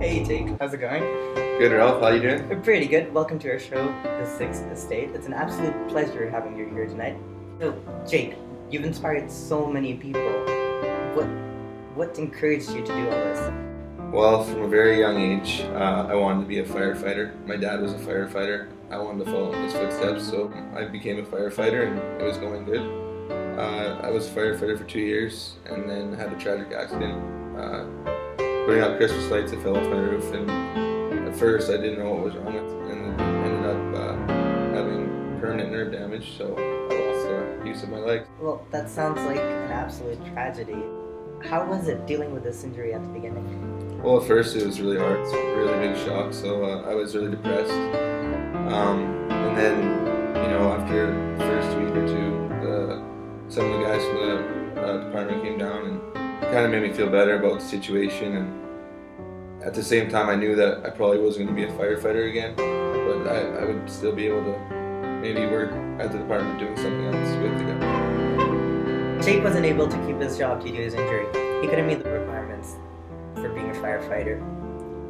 Hey Jake, how's it going? Good, Ralph. How you doing? We're pretty good. Welcome to our show, The Sixth Estate. It's an absolute pleasure having you here tonight. So, Jake, you've inspired so many people. What encouraged you to do all this? Well, from a very young age, I wanted to be a firefighter. My dad was a firefighter. I wanted to follow in his footsteps, so I became a firefighter, and it was going good. I was a firefighter for 2 years, and then had a tragic accident. Putting out Christmas lights, it fell off my roof, and at first I didn't know what was wrong with it, and ended up having permanent nerve damage, so I lost the use of my legs. Well, that sounds like an absolute tragedy. How was it dealing with this injury at the beginning? Well, at first it was really hard. It's a really big shock, so I was really depressed. And then, after the first week or two, some of the guys from the department came down and kind of made me feel better about the situation. And at the same time, I knew that I probably wasn't going to be a firefighter again, but I would still be able to maybe work at the department doing something else with the guys. Jake wasn't able to keep his job due to his injury. He couldn't meet the requirements for being a firefighter.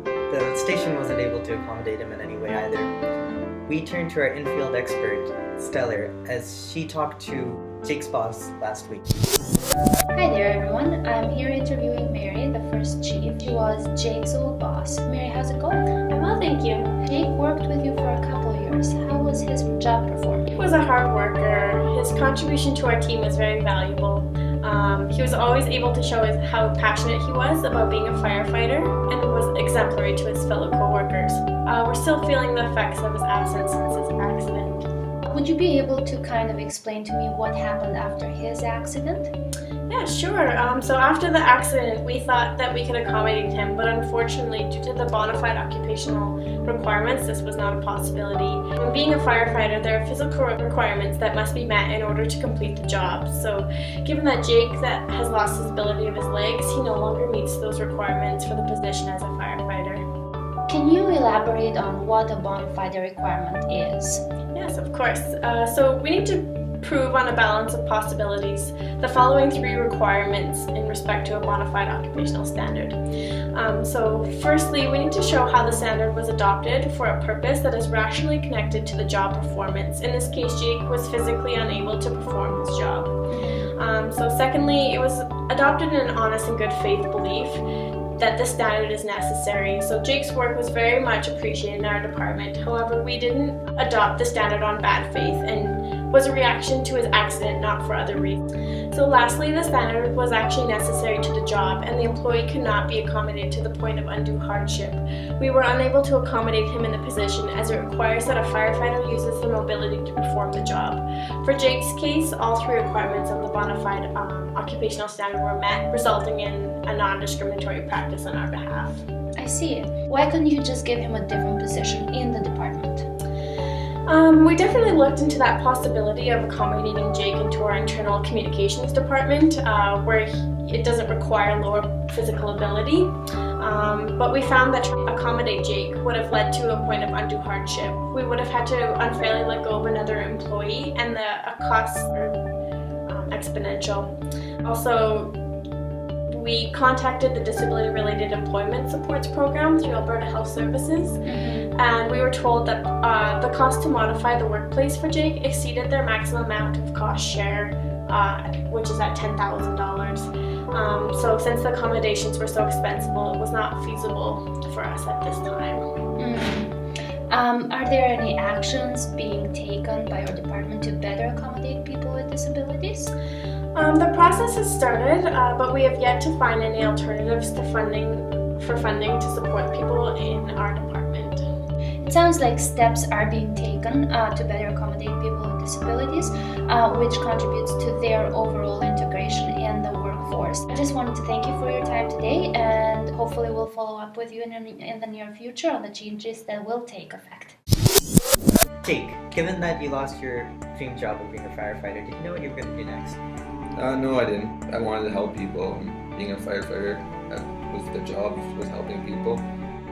The station wasn't able to accommodate him in any way either. We turned to our infield expert, Stellar, as she talked to Jake's boss last week. Hi there everyone, I'm here interviewing Mary, the first chief. She was Jake's old boss. Mary, how's it going? I'm well, thank you. Jake worked with you for a couple of years. How was his job performing? He was a hard worker. His contribution to our team was very valuable. He was always able to show how passionate he was about being a firefighter and was exemplary to his fellow co-workers. We're still feeling the effects of his absence since his accident. Would you be able to kind of explain to me what happened after his accident? Yeah, sure. So after the accident, we thought that we could accommodate him, but unfortunately, due to the bona fide occupational requirements, this was not a possibility. When being a firefighter, there are physical requirements that must be met in order to complete the job. So given that Jake has lost his ability of his legs, he no longer meets those requirements for the position as a firefighter. Can you elaborate on what a bona fide requirement is? Yes, of course. So we need to prove on a balance of possibilities the following 3 requirements in respect to a bona fide occupational standard. So firstly, we need to show how the standard was adopted for a purpose that is rationally connected to the job performance. In this case, Jake was physically unable to perform his job. So secondly, it was adopted in an honest and good faith belief that the standard is necessary. So Jake's work was very much appreciated in our department. However, we didn't adopt the standard on bad faith and was a reaction to his accident, not for other reasons. So lastly, the standard was actually necessary to the job and the employee could not be accommodated to the point of undue hardship. We were unable to accommodate him in the position as it requires that a firefighter uses their mobility to perform the job. For Jake's case, all 3 requirements of the bona fide occupational standard were met, resulting in a non-discriminatory practice on our behalf. I see. Why couldn't you just give him a different position in the department? We definitely looked into that possibility of accommodating Jake into our internal communications department, where it doesn't require lower physical ability. But we found that to accommodate Jake would have led to a point of undue hardship. We would have had to unfairly let go of another employee, and the costs are exponential. Also, we contacted the Disability-Related Employment Supports Program through Alberta Health Services, and we were told that the cost to modify the workplace for Jake exceeded their maximum amount of cost share, which is at $10,000. So since the accommodations were so expensive, it was not feasible for us at this time. Are there any actions being taken by your department to better accommodate people with disabilities? The process has started, but we have yet to find any alternatives to funding to support people in our department. It sounds like steps are being taken to better accommodate people with disabilities, which contributes to their overall integration in the workforce. I just wanted to thank you for your time today, and hopefully we'll follow up with you in the near future on the changes that will take effect. Jake, given that you lost your dream job of being a firefighter, did you know what you were going to do next? No, I didn't. I wanted to help people. Being a firefighter was the job, was helping people.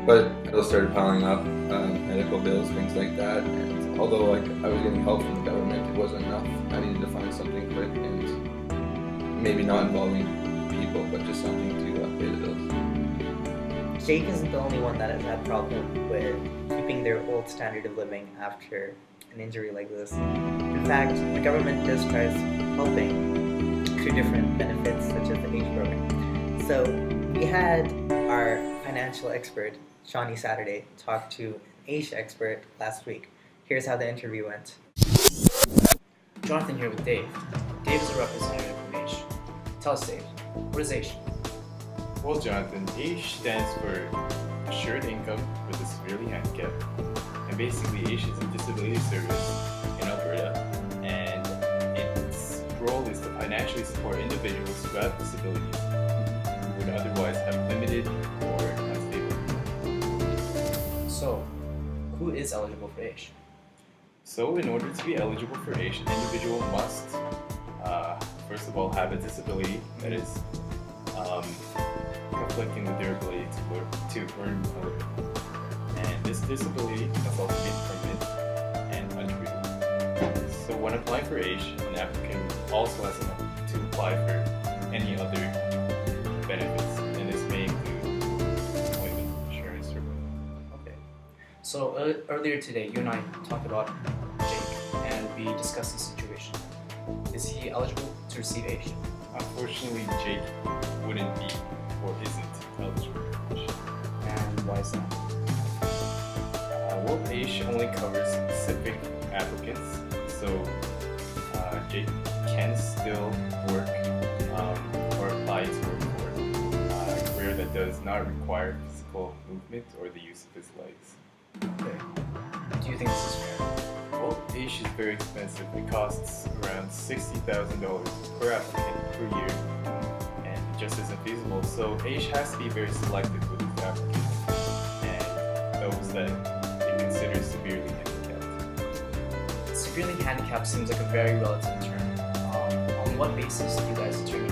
But bills started piling up, medical bills, things like that. And although I was getting help from the government, it wasn't enough. I needed to find something quick and maybe not involving people, but just something to pay the bills. Jake isn't the only one that has had problem with keeping their old standard of living after an injury like this. In fact, the government does try helping through different benefits such as the AGE program. So we had our financial expert, Shawnee Saturday, talk to an AGE expert last week. Here's how the interview went. Jonathan here with Dave. Dave is a representative from AGE. Tell us, Dave, what is AGE? Well, Jonathan, AGE stands for Assured Income for the Severely Handicapped. And basically, AGE is a disability service in Alberta, and its role is to financially support individuals who have disabilities who would otherwise have limited or unstable income. So, who is eligible for AGE? So, in order to be eligible for AGE, an individual must, first of all, have a disability that is conflicting with their ability to earn a living. And this disability must also be permanent and untreatable. So when applying for AGE, an applicant also has to apply for any other benefits, and this may include employment insurance or whatnot. Okay. So earlier today, you and I talked about Jake, and we discussed his situation. Is he eligible to receive AGE? Unfortunately, Jake wouldn't be or isn't eligible for AGE. And why is that? Well, AGE only covers specific applicants, so Jake can still work or apply to work for a career that does not require physical movement or the use of his legs. Okay. Do you think this is fair? Well, AGE is very expensive. It costs around $60,000 per applicant per year, and it just isn't feasible. So AGE has to be very selective with its applicants and those that it considers severely handicapped. Severely handicapped seems like a very relative term. On what basis do you guys determine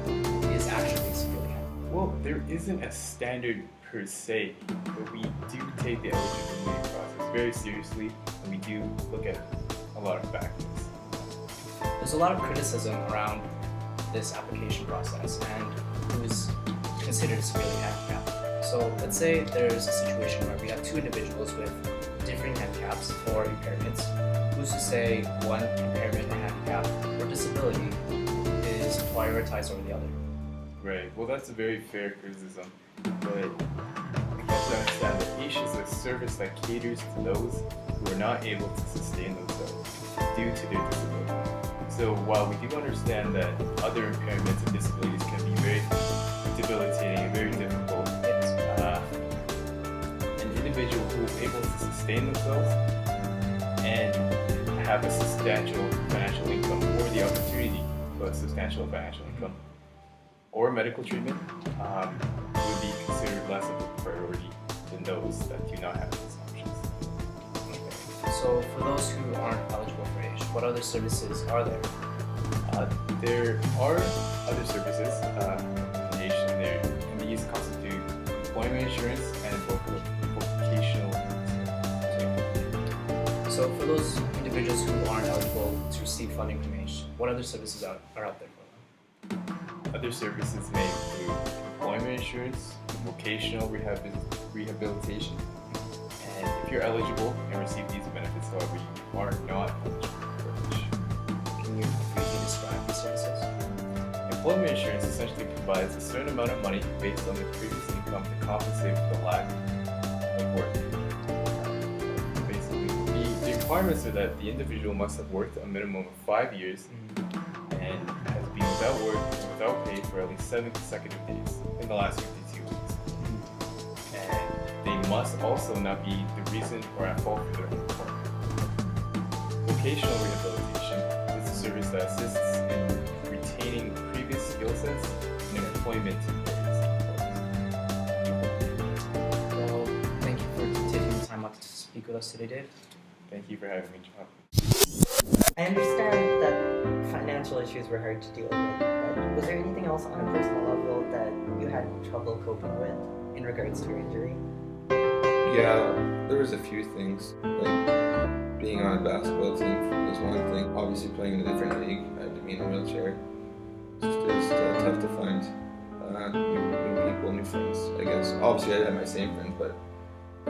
who is actually severely handicapped? Well, there isn't a standard per se, but we do take the eligibility process very seriously, and we do look at a lot of factors. There's a lot of criticism around this application process and who is considered severely handicapped. So let's say there's a situation where we have two individuals with differing handicaps or impairments. Who's to say one impairment or handicap or disability is prioritized over the other? Right, well that's a very fair criticism, but we have to understand that AGE is a service that caters to those who are not able to sustain themselves due to their disability. So while we do understand that other impairments and disabilities can be very debilitating and very difficult, an individual who is able to sustain themselves and have a substantial financial income or the opportunity for a substantial financial income or medical treatment would be considered less of a priority than those that do not have these options. Okay. So for those who aren't eligible for AGE, what other services are there? There are other services in AGE, and these constitute employment insurance and vocational. So for those individuals who aren't eligible to receive funding from AGE, what other services are out there for them? Other services may include employment insurance, vocational rehabilitation, and if you're eligible and receive these benefits, however, you are not eligible for AGE. Can you briefly describe these services? Employment insurance essentially provides a certain amount of money based on the previous income to compensate for the lack of work. Basically, the requirements are that the individual must have worked a minimum of 5 years and has been without work and without pay for at least 7 consecutive days in the last 52 weeks. And they must also not be the reason or at fault for their unemployment. Vocational rehabilitation is a service that assists in retaining previous skill sets in employment areas. Well, thank you for taking the time out to speak with us today, Dave. Thank you for having me, John. I understand that financial issues were hard to deal with, but was there anything else on a personal level that you had trouble coping with in regards to your injury? Yeah, there was a few things. Like being on a basketball team was one thing. Obviously playing in a different league, I had to be in a wheelchair. It was tough to find new people, new friends, I guess. Obviously, I had my same friends, but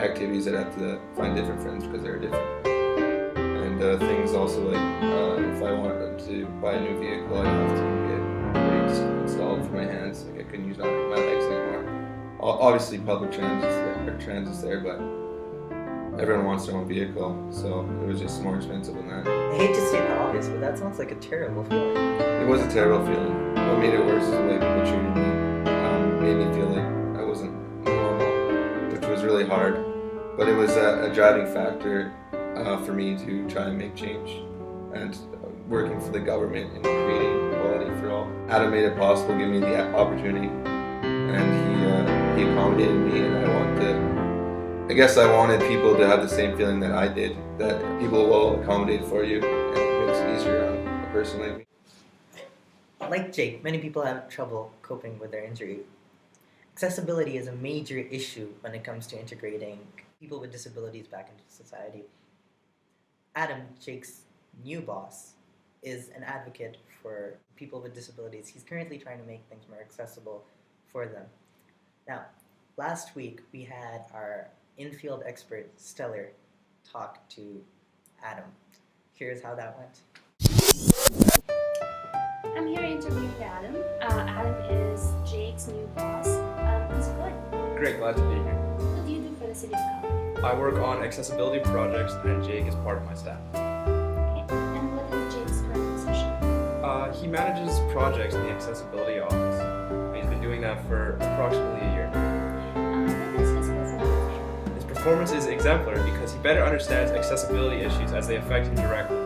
activities I'd have to find different friends because they're different. And things also like if I wanted to buy a new vehicle, I'd have to get brakes installed for my hands. Like I couldn't use my legs anymore. Obviously, public transit's there, but everyone wants their own vehicle, so it was just more expensive than that. I hate to say the obvious, but that sounds like a terrible feeling. It was a terrible feeling. What made it worse is the way people treated me. Made me feel like I wasn't normal, which was really hard. But it was a driving factor for me to try and make change and working for the government and creating equality for all. Adam made it possible, giving me the opportunity, and he accommodated me, and I guess I wanted people to have the same feeling that I did, that people will accommodate for you, and it makes it easier on a person like me. Like Jake, many people have trouble coping with their injury. Accessibility is a major issue when it comes to integrating people with disabilities back into society. Adam, Jake's new boss, is an advocate for people with disabilities. He's currently trying to make things more accessible for them. Now, last week we had our in-field expert, Stellar, talk to Adam. Here's how that went. I'm here interviewing Adam. Adam is Jake's new boss. How's it going? Great, glad to be here. What do you do for the city of Calgary? I work on accessibility projects and Jake is part of my staff. Okay. And what is Jake's current position? He manages projects in the accessibility office. He's been doing that for approximately a year. What is his performance? His performance is exemplary because he better understands accessibility issues as they affect him directly.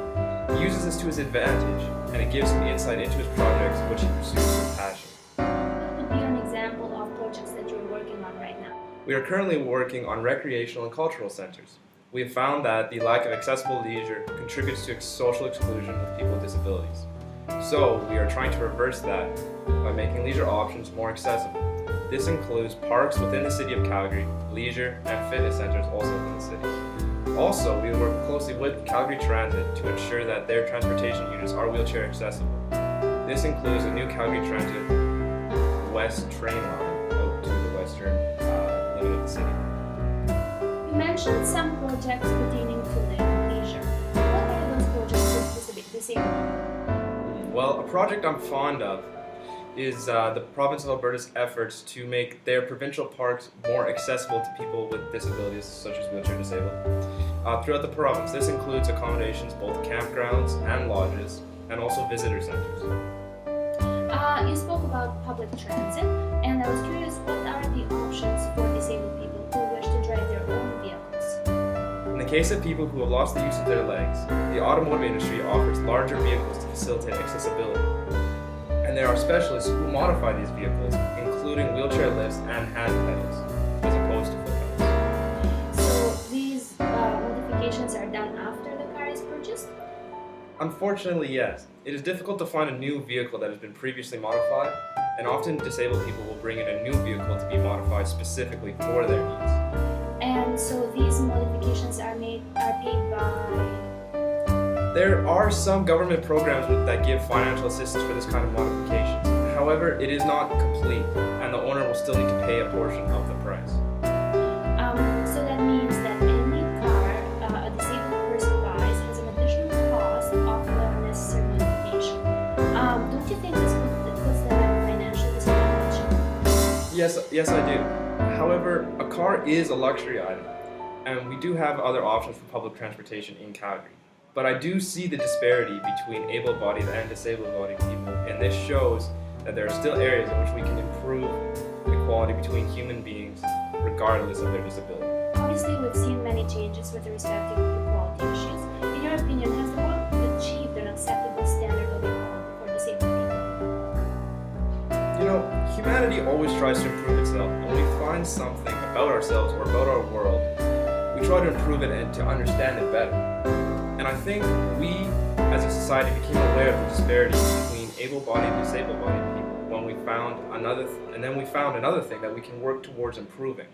He uses this to his advantage, and it gives him insight into his projects, which he pursues with passion. What would be an example of projects that you're working on right now? We are currently working on recreational and cultural centers. We have found that the lack of accessible leisure contributes to social exclusion of people with disabilities. So, we are trying to reverse that by making leisure options more accessible. This includes parks within the city of Calgary, leisure and fitness centers also within the city. Also, we work closely with Calgary Transit to ensure that their transportation units are wheelchair accessible. This includes a new Calgary Transit West train line out to the western limit of the city. You mentioned some projects pertaining to leisure. What are those projects with disabled? Well, a project I'm fond of is the province of Alberta's efforts to make their provincial parks more accessible to people with disabilities such as wheelchair disabled. Throughout the province, this includes accommodations, both campgrounds and lodges, and also visitor centers. You spoke about public transit, and I was curious, what are the options for disabled people who wish to drive their own vehicles? In the case of people who have lost the use of their legs, the automotive industry offers larger vehicles to facilitate accessibility. And there are specialists who modify these vehicles, including wheelchair lifts and hand pedals, as opposed to foot pedals. So these modifications are done after the car is purchased? Unfortunately, yes. It is difficult to find a new vehicle that has been previously modified, and often disabled people will bring in a new vehicle to be modified specifically for their needs. And so these modifications are paid by... There are some government programs that give financial assistance for this kind of modifications. However, it is not complete, and the owner will still need to pay a portion of the price. So that means that any car a disabled person buys has an additional cost of the necessary modification. Don't you think this puts them at a financial disadvantage? Yes, I do. However, a car is a luxury item, and we do have other options for public transportation in Calgary. But I do see the disparity between able-bodied and disabled-bodied people, and this shows that there are still areas in which we can improve equality between human beings regardless of their disability. Obviously, we've seen many changes with respect to equality issues. In your opinion, has the world achieved an acceptable standard of equality for disabled people? You know, humanity always tries to improve itself. When we find something about ourselves or about our world, we try to improve it and to understand it better. And I think we, as a society, became aware of the disparity between able-bodied and disabled-bodied people when we found another thing that we can work towards improving.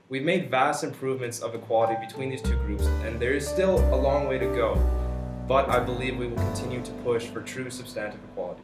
We've made vast improvements of equality between these two groups, and there is still a long way to go, but I believe we will continue to push for true substantive equality.